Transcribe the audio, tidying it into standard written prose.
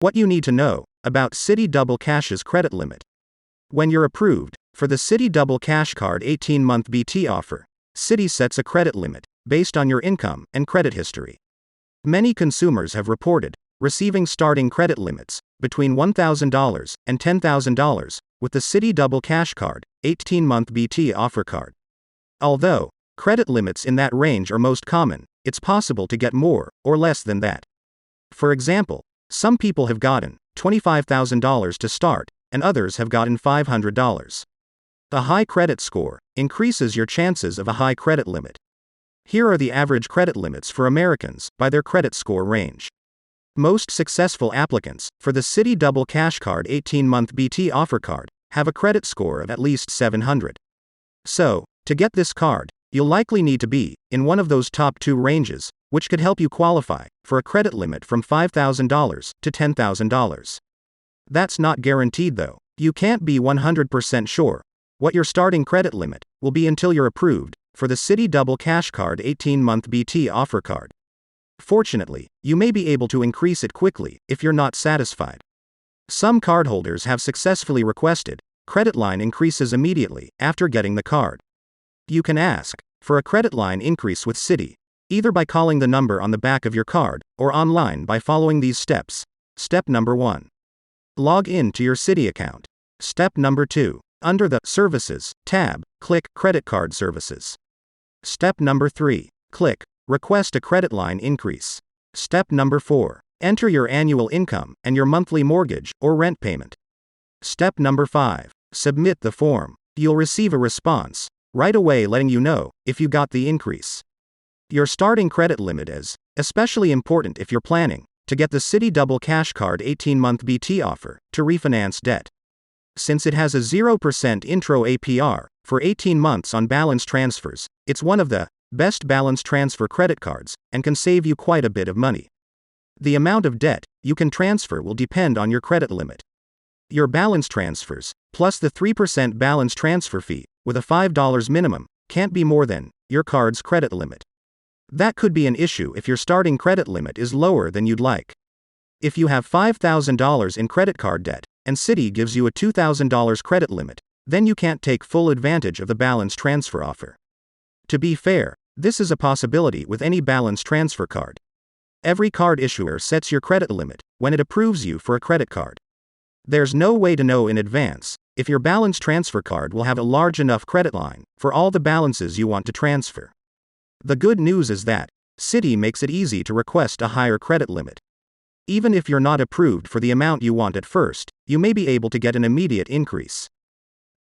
What you need to know about Citi Double Cash's credit limit. When you're approved for the Citi Double Cash Card 18-month BT offer, Citi sets a credit limit based on your income and credit history. Many consumers have reported receiving starting credit limits between $1,000 and $10,000 with the Citi Double Cash Card 18-month BT offer card. Although credit limits in that range are most common, it's possible to get more or less than that. For example, some people have gotten $25,000 to start, and others have gotten $500. A high credit score increases your chances of a high credit limit. Here are the average credit limits for Americans by their credit score range. Most successful applicants for the Citi Double Cash Card 18-month BT offer card have a credit score of at least 700. So, to get this card, you'll likely need to be in one of those top two ranges, which could help you qualify for a credit limit from $5,000 to $10,000. That's not guaranteed though. You can't be 100% sure what your starting credit limit will be until you're approved for the Citi Double Cash Card 18-month BT offer card. Fortunately, you may be able to increase it quickly if you're not satisfied. Some cardholders have successfully requested credit line increases immediately after getting the card. You can ask for a credit line increase with Citi, either by calling the number on the back of your card or online by following these steps. Step number 1. Log in to your Citi account. Step number 2. Under the Services tab, click Credit Card Services. Step number 3. Click Request a Credit Line Increase. Step number 4. Enter your annual income and your monthly mortgage or rent payment. Step number 5. Submit the form. You'll receive a response right away letting you know if you got the increase. Your starting credit limit is especially important if you're planning to get the Citi Double Cash Card 18-month BT offer to refinance debt. Since it has a 0% intro APR for 18 months on balance transfers, it's one of the best balance transfer credit cards and can save you quite a bit of money. The amount of debt you can transfer will depend on your credit limit. Your balance transfers, plus the 3% balance transfer fee, with a $5 minimum, can't be more than your card's credit limit. That could be an issue if your starting credit limit is lower than you'd like. If you have $5,000 in credit card debt, and Citi gives you a $2,000 credit limit, then you can't take full advantage of the balance transfer offer. To be fair, this is a possibility with any balance transfer card. Every card issuer sets your credit limit when it approves you for a credit card. There's no way to know in advance if your balance transfer card will have a large enough credit line for all the balances you want to transfer. The good news is that Citi makes it easy to request a higher credit limit. Even if you're not approved for the amount you want at first, you may be able to get an immediate increase.